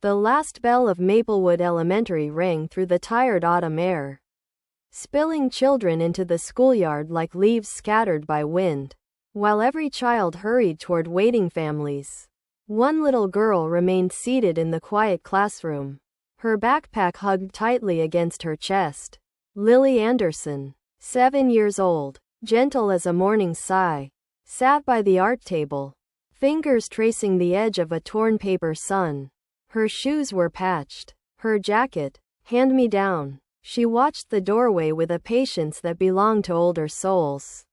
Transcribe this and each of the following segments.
The last bell of Maplewood Elementary rang through the tired autumn air, spilling children into the schoolyard like leaves scattered by wind. While every child hurried toward waiting families, one little girl remained seated in the quiet classroom, her backpack hugged tightly against her chest. Lily Anderson, 7 years old, gentle as a morning sigh, sat by the art table, fingers tracing the edge of a torn paper sun. Her shoes were patched, her jacket hand-me-down. She watched the doorway with a patience that belonged to older souls,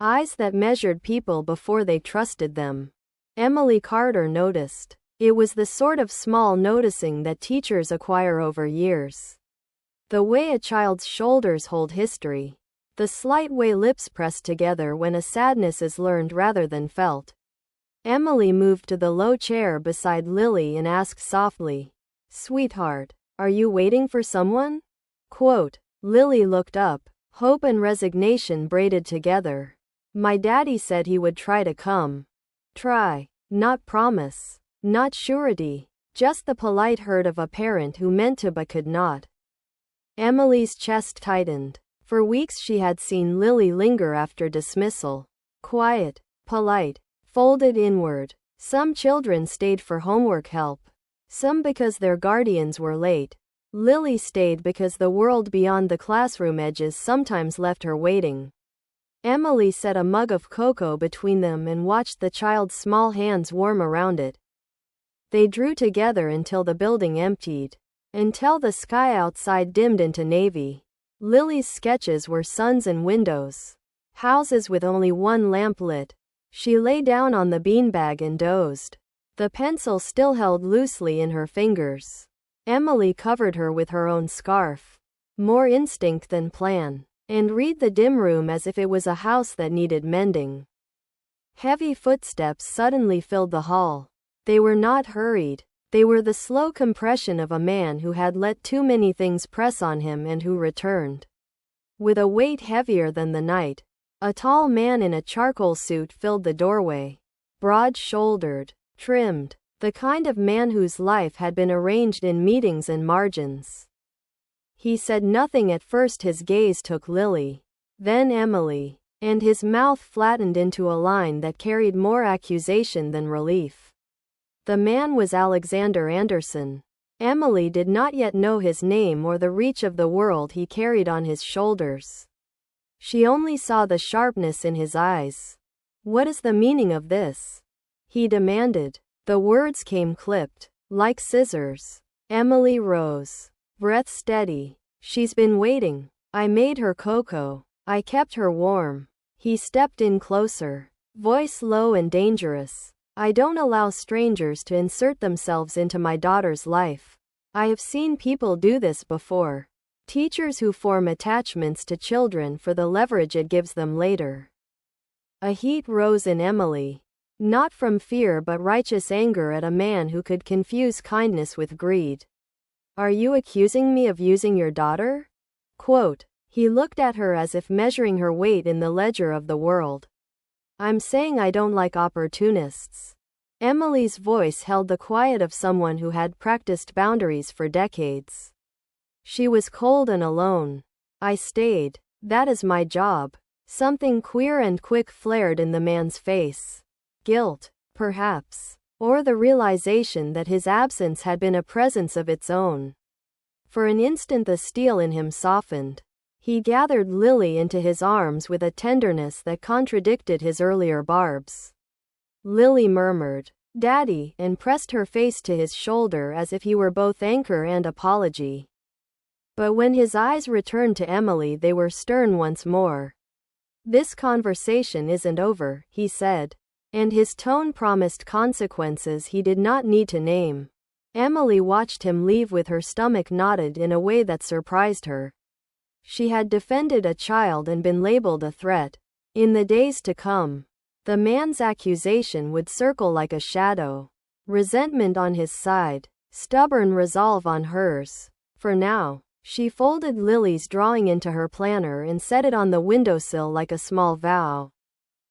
eyes that measured people before they trusted them. Emily Carter noticed. It was the sort of small noticing that teachers acquire over years. The way a child's shoulders hold history. The slight way lips press together when a sadness is learned rather than felt. Emily moved to the low chair beside Lily and asked softly, "Sweetheart, are you waiting for someone?" Quote. Lily looked up, hope and resignation braided together. "My daddy said he would try to come." Try. Not promise. Not surety. Just the polite hurt of a parent who meant to but could not. Emily's chest tightened. For weeks she had seen Lily linger after dismissal. Quiet, polite, folded inward. Some children stayed for homework help. Some because their guardians were late. Lily stayed because the world beyond the classroom edges sometimes left her waiting. Emily set a mug of cocoa between them and watched the child's small hands warm around it. They drew together until the building emptied, until the sky outside dimmed into navy. Lily's sketches were suns and windows, houses with only one lamp lit. She lay down on the beanbag and dozed, the pencil still held loosely in her fingers. Emily covered her with her own scarf, more instinct than plan, and read the dim room as if it was a house that needed mending. Heavy footsteps suddenly filled the hall. They were not hurried. They were the slow compression of a man who had let too many things press on him and who returned with a weight heavier than the night. A tall man in a charcoal suit filled the doorway, broad-shouldered, trimmed, the kind of man whose life had been arranged in meetings and margins. He said nothing at first. His gaze took Lily, then Emily, and his mouth flattened into a line that carried more accusation than relief. The man was Alexander Anderson. Emily did not yet know his name or the reach of the world he carried on his shoulders. She only saw the sharpness in his eyes. "What is the meaning of this?" he demanded. The words came clipped, like scissors. Emily rose, breath steady. "She's been waiting. I made her cocoa. I kept her warm." He stepped in closer, voice low and dangerous. "I don't allow strangers to insert themselves into my daughter's life. I have seen people do this before. Teachers who form attachments to children for the leverage it gives them later." A heat rose in Emily, not from fear but righteous anger at a man who could confuse kindness with greed. "Are you accusing me of using your daughter?" Quote. He looked at her as if measuring her weight in the ledger of the world. "I'm saying I don't like opportunists." Emily's voice held the quiet of someone who had practiced boundaries for decades. She was cold and alone. "I stayed. That is my job." Something queer and quick flared in the man's face. Guilt, perhaps, or the realization that his absence had been a presence of its own. For an instant the steel in him softened. He gathered Lily into his arms with a tenderness that contradicted his earlier barbs. Lily murmured, "Daddy," and pressed her face to his shoulder as if he were both anchor and apology. But when his eyes returned to Emily, they were stern once more. "This conversation isn't over," he said, and his tone promised consequences he did not need to name. Emily watched him leave with her stomach knotted in a way that surprised her. She had defended a child and been labeled a threat. In the days to come, the man's accusation would circle like a shadow. Resentment on his side, stubborn resolve on hers. For now, she folded Lily's drawing into her planner and set it on the windowsill like a small vow.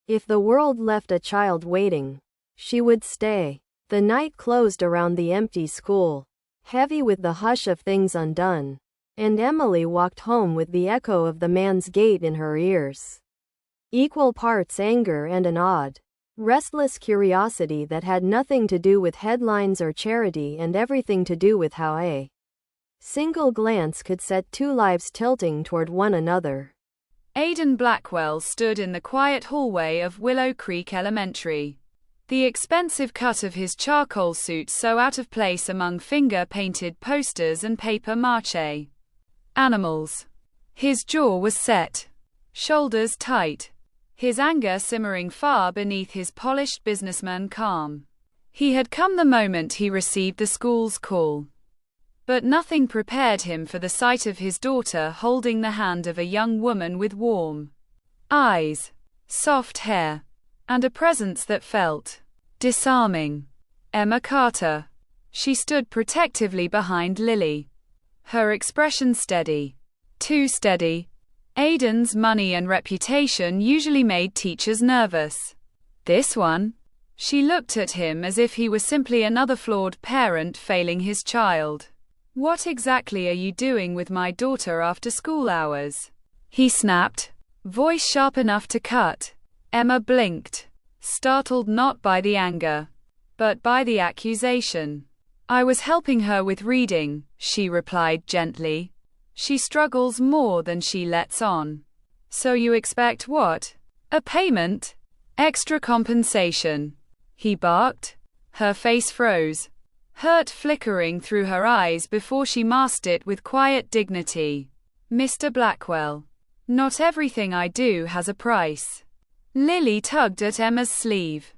If the world left a child waiting, she would stay. The night closed around the empty school, heavy with the hush of things undone, and Emily walked home with the echo of the man's gate in her ears. Equal parts anger and an odd, restless curiosity that had nothing to do with headlines or charity and everything to do with how a single glance could set two lives tilting toward one another. Aidan Blackwell stood in the quiet hallway of Willow Creek Elementary. The expensive cut of his charcoal suit so out of place among finger-painted posters and paper mache animals. His jaw was set, shoulders tight, his anger simmering far beneath his polished businessman calm. He had come the moment he received the school's call. But nothing prepared him for the sight of his daughter holding the hand of a young woman with warm eyes, soft hair, and a presence that felt disarming. Emma Carter. She stood protectively behind Lily, her expression steady. Too steady. Aidan's money and reputation usually made teachers nervous. This one? She looked at him as if he were simply another flawed parent failing his child. What exactly are you doing with my daughter after school hours? He snapped, voice sharp enough to cut. Emma blinked, startled not by the anger, but by the accusation. I was helping her with reading, she replied gently. She struggles more than she lets on. So you expect what? A payment? Extra compensation? He barked. Her face froze, hurt flickering through her eyes before she masked it with quiet dignity. Mr. Blackwell, not everything I do has a price. Lily tugged at Emma's sleeve.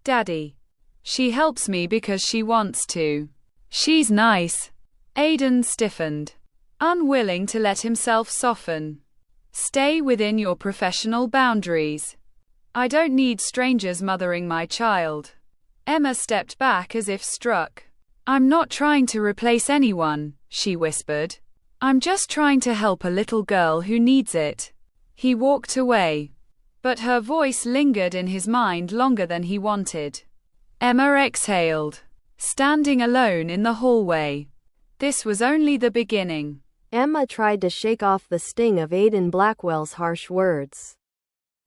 Daddy. She helps me because she wants to. She's nice. Aidan stiffened, unwilling to let himself soften. Stay within your professional boundaries. I don't need strangers mothering my child. Emma stepped back as if struck. I'm not trying to replace anyone, she whispered. I'm just trying to help a little girl who needs it. He walked away, but her voice lingered in his mind longer than he wanted. Emma exhaled, standing alone in the hallway. This was only the beginning. Emma tried to shake off the sting of Aidan Blackwell's harsh words,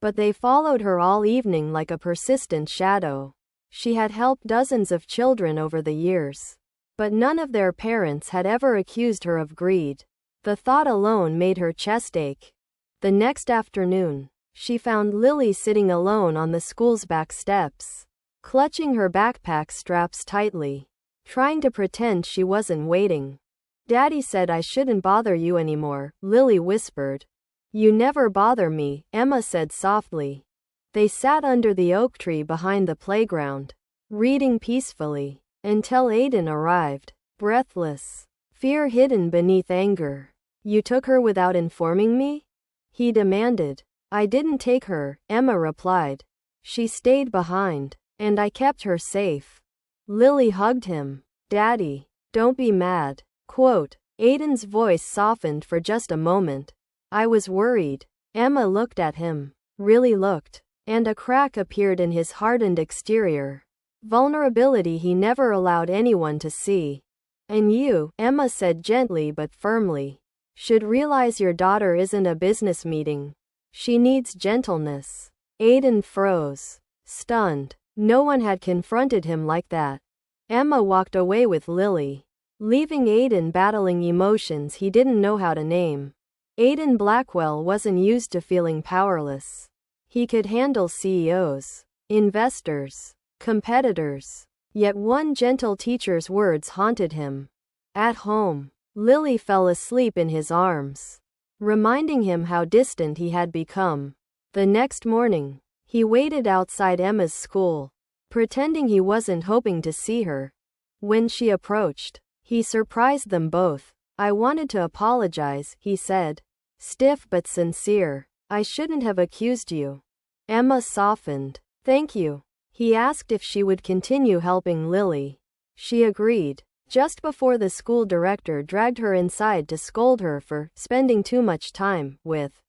but they followed her all evening like a persistent shadow. She had helped dozens of children over the years, but none of their parents had ever accused her of greed. The thought alone made her chest ache. The next afternoon, she found Lily sitting alone on the school's back steps, clutching her backpack straps tightly, trying to pretend she wasn't waiting. Daddy said I shouldn't bother you anymore, Lily whispered. You never bother me, Emma said softly. They sat under the oak tree behind the playground, reading peacefully, until Aidan arrived, breathless, fear hidden beneath anger. You took her without informing me? He demanded. I didn't take her, Emma replied. She stayed behind, and I kept her safe. Lily hugged him. Daddy, don't be mad. Quote. Aidan's voice softened for just a moment. I was worried. Emma looked at him, really looked, and a crack appeared in his hardened exterior. Vulnerability he never allowed anyone to see. And you, Emma said gently but firmly, should realize your daughter isn't a business meeting. She needs gentleness. Aidan froze, stunned. No one had confronted him like that. Emma walked away with Lily, leaving Aidan battling emotions he didn't know how to name. Aidan Blackwell wasn't used to feeling powerless. He could handle CEOs, investors, competitors. Yet one gentle teacher's words haunted him. At home, Lily fell asleep in his arms, reminding him how distant he had become. The next morning, he waited outside Emma's school, pretending he wasn't hoping to see her. When she approached, he surprised them both. I wanted to apologize, he said, stiff but sincere. I shouldn't have accused you. Emma softened. Thank you. He asked if she would continue helping Lily. She agreed, just before the school director dragged her inside to scold her for spending too much time with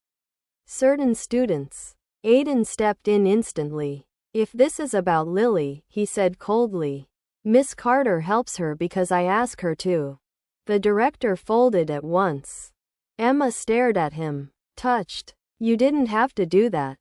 certain students. Aidan stepped in instantly. If this is about Lily, he said coldly, Miss Carter helps her because I ask her to. The director folded at once. Emma stared at him, touched. You didn't have to do that.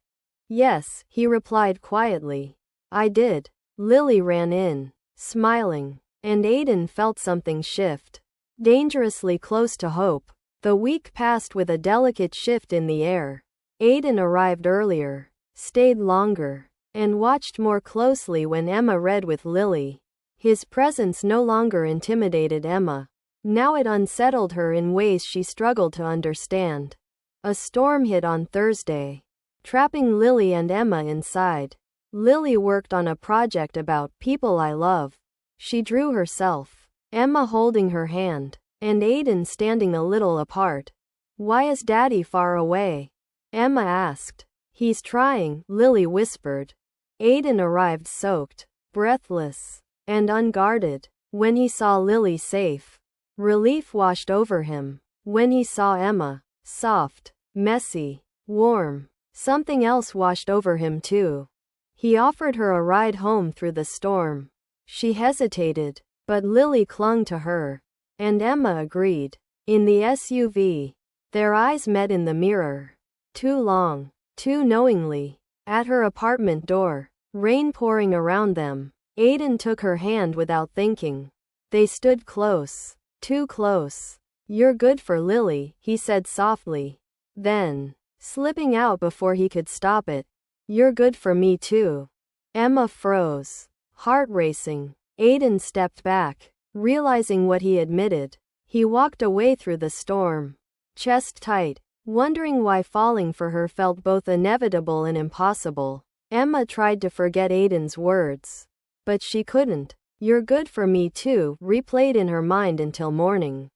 Yes, he replied quietly. I did. Lily ran in, smiling, and Aiden felt something shift. Dangerously close to hope. The week passed with a delicate shift in the air. Aiden arrived earlier, stayed longer, and watched more closely when Emma read with Lily. His presence no longer intimidated Emma. Now it unsettled her in ways she struggled to understand. A storm hit on Thursday, trapping Lily and Emma inside. Lily worked on a project about people I love. She drew herself, Emma holding her hand, and Aiden standing a little apart. Why is Daddy far away? Emma asked. He's trying, Lily whispered. Aiden arrived soaked, breathless, and unguarded. When he saw Lily safe, relief washed over him. When he saw Emma, soft, messy, warm, something else washed over him too. He offered her a ride home through the storm. She hesitated, but Lily clung to her, and Emma agreed. In the SUV, their eyes met in the mirror. Too long, too knowingly. At her apartment door, rain pouring around them, Aiden took her hand without thinking. They stood close, too close. You're good for Lily, he said softly. Then, slipping out before he could stop it, you're good for me too. Emma froze, heart racing. Aiden stepped back, realizing what he admitted. He walked away through the storm, chest tight, wondering why falling for her felt both inevitable and impossible. Emma tried to forget Aiden's words, but she couldn't. You're good for me too replayed in her mind until morning.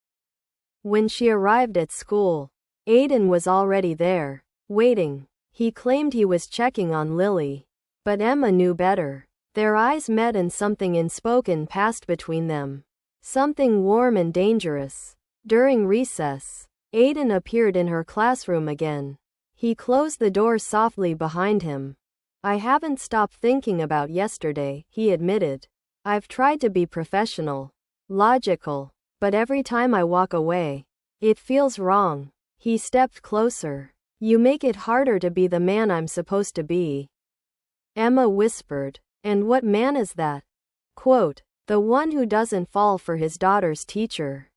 When she arrived at school, Aiden was already there, waiting. He claimed he was checking on Lily, but Emma knew better. Their eyes met and something unspoken passed between them. Something warm and dangerous. During recess, Aiden appeared in her classroom again. He closed the door softly behind him. I haven't stopped thinking about yesterday, he admitted. I've tried to be professional, logical, but every time I walk away, it feels wrong. He stepped closer. You make it harder to be the man I'm supposed to be. Emma whispered. And what man is that? Quote, the one who doesn't fall for his daughter's teacher.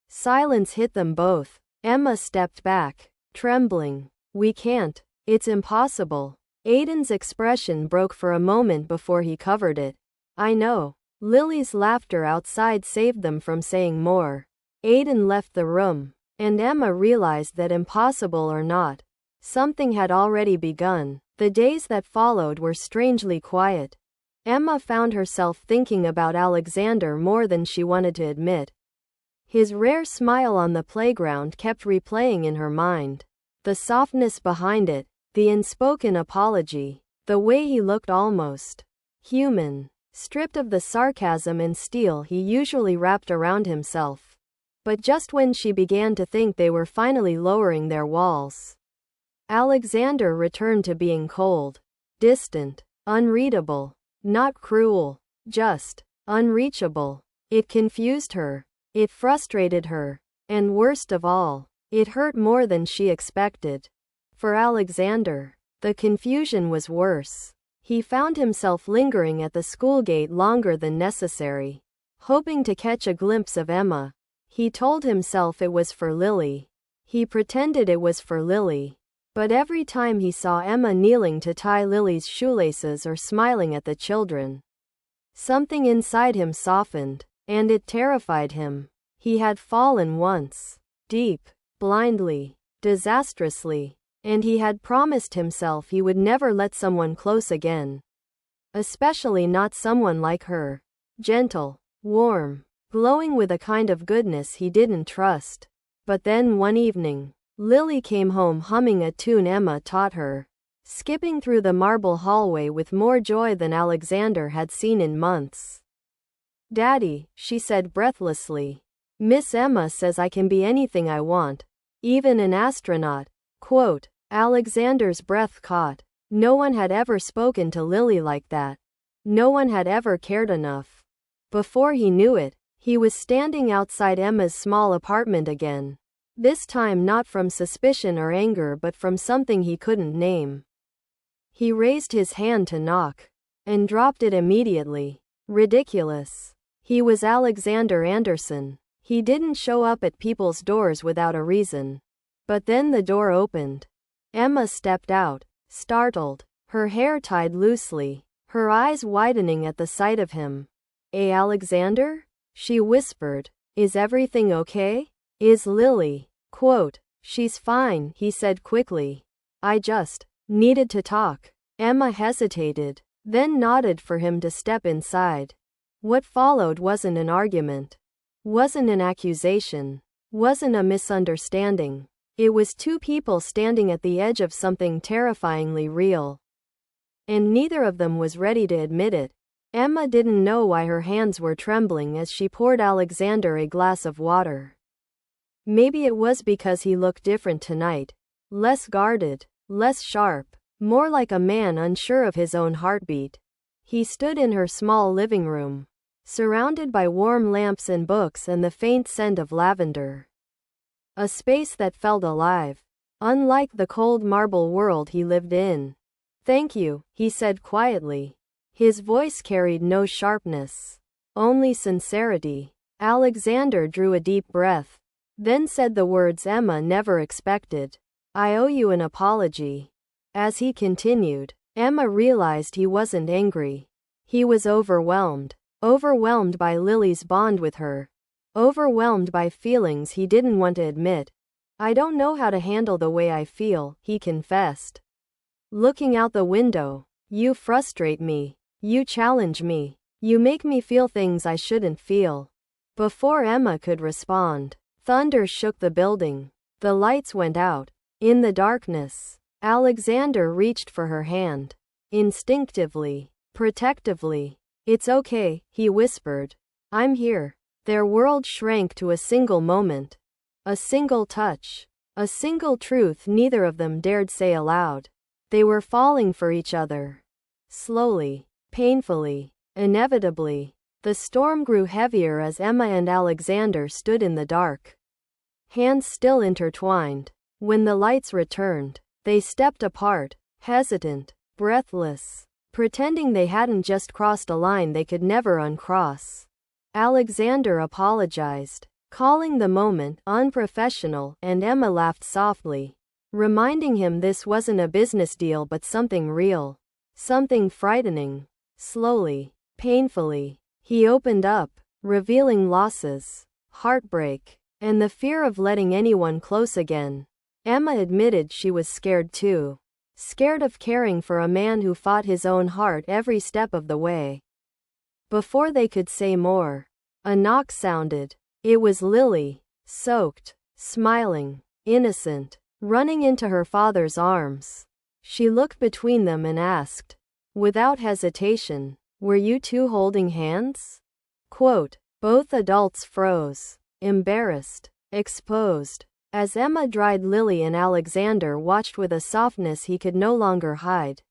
Silence hit them both. Emma stepped back, trembling. We can't. It's impossible. Aiden's expression broke for a moment before he covered it. I know. Lily's laughter outside saved them from saying more. Aiden left the room, and Emma realized that impossible or not, something had already begun. The days that followed were strangely quiet. Emma found herself thinking about Alexander more than she wanted to admit. His rare smile on the playground kept replaying in her mind. The softness behind it, the unspoken apology, the way he looked almost human, stripped of the sarcasm and steel he usually wrapped around himself. But just when she began to think they were finally lowering their walls, Alexander returned to being cold, distant, unreadable, not cruel, just unreachable. It confused her. It frustrated her. And worst of all, it hurt more than she expected. For Alexander, the confusion was worse. He found himself lingering at the school gate longer than necessary, hoping to catch a glimpse of Emma. He told himself it was for Lily. He pretended it was for Lily. But every time he saw Emma kneeling to tie Lily's shoelaces or smiling at the children, something inside him softened, and it terrified him. He had fallen once, deep, blindly, disastrously, and he had promised himself he would never let someone close again. Especially not someone like her. Gentle, warm, glowing with a kind of goodness he didn't trust. But then one evening, Lily came home humming a tune Emma taught her, skipping through the marble hallway with more joy than Alexander had seen in months. Daddy, she said breathlessly, Miss Emma says I can be anything I want, even an astronaut. Quote, Alexander's breath caught. No one had ever spoken to Lily like that. No one had ever cared enough. Before he knew it, he was standing outside Emma's small apartment again. This time not from suspicion or anger but from something he couldn't name. He raised his hand to knock, and dropped it immediately. Ridiculous. He was Alexander Anderson. He didn't show up at people's doors without a reason. But then the door opened. Emma stepped out, startled, her hair tied loosely, her eyes widening at the sight of him. Alexander? She whispered. Is everything okay? Is Lily? She's fine, he said quickly. I just needed to talk. Emma hesitated, then nodded for him to step inside. What followed wasn't an argument, wasn't an accusation, wasn't a misunderstanding. It was two people standing at the edge of something terrifyingly real. And neither of them was ready to admit it. Emma didn't know why her hands were trembling as she poured Alexander a glass of water. Maybe it was because he looked different tonight. Less guarded, less sharp, more like a man unsure of his own heartbeat. He stood in her small living room, surrounded by warm lamps and books and the faint scent of lavender. A space that felt alive, unlike the cold marble world he lived in. Thank you, he said quietly. His voice carried no sharpness, only sincerity. Alexander drew a deep breath, then said the words Emma never expected. I owe you an apology. As he continued, Emma realized he wasn't angry. He was overwhelmed. Overwhelmed by Lily's bond with her. Overwhelmed by feelings he didn't want to admit. I don't know how to handle the way I feel, he confessed. Looking out the window. You frustrate me. You challenge me. You make me feel things I shouldn't feel. Before Emma could respond, thunder shook the building. The lights went out. In the darkness, Alexander reached for her hand. Instinctively, protectively. It's okay, he whispered. I'm here. Their world shrank to a single moment. A single touch. A single truth neither of them dared say aloud. They were falling for each other. Slowly, painfully, inevitably. The storm grew heavier as Emma and Alexander stood in the dark, hands still intertwined. When the lights returned, they stepped apart, hesitant, breathless, pretending they hadn't just crossed a line they could never uncross. Alexander apologized, calling the moment unprofessional, and Emma laughed softly, reminding him this wasn't a business deal but something real, something frightening. Slowly, painfully, he opened up, revealing losses, heartbreak, and the fear of letting anyone close again. Emma admitted she was scared too. Scared of caring for a man who fought his own heart every step of the way. Before they could say more, a knock sounded. It was Lily, soaked, smiling, innocent, running into her father's arms. She looked between them and asked, without hesitation, were you two holding hands? Both adults froze, embarrassed, exposed. As Emma dried Lily and Alexander watched with a softness he could no longer hide.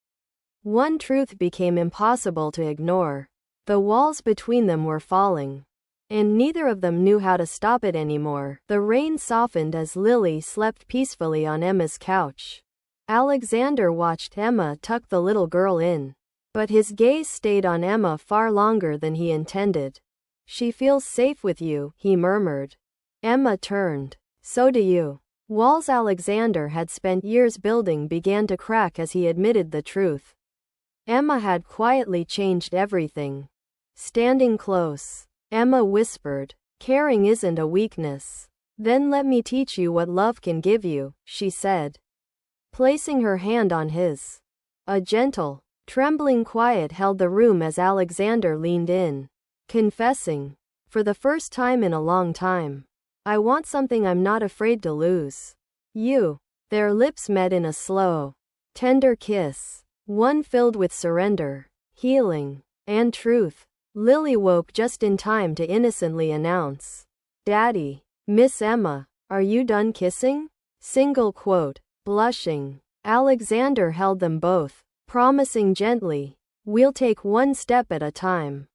One truth became impossible to ignore. The walls between them were falling, and neither of them knew how to stop it anymore. The rain softened as Lily slept peacefully on Emma's couch. Alexander watched Emma tuck the little girl in, but his gaze stayed on Emma far longer than he intended. She feels safe with you, he murmured. Emma turned. So do you. Walls Alexander had spent years building began to crack as he admitted the truth. Emma had quietly changed everything. Standing close, Emma whispered, caring isn't a weakness. Then let me teach you what love can give you, she said, placing her hand on his. A gentle, trembling quiet held the room as Alexander leaned in, confessing, for the first time in a long time, I want something I'm not afraid to lose. You. Their lips met in a slow, tender kiss, one filled with surrender, healing, and truth. Lily woke just in time to innocently announce, Daddy. Miss Emma, are you done kissing? Blushing. Alexander held them both, promising gently, we'll take one step at a time.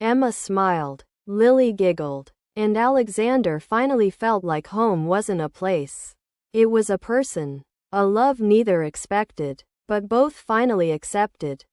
Emma smiled. Lily giggled. And Alexander finally felt like home wasn't a place. It was a person. A love neither expected, but both finally accepted.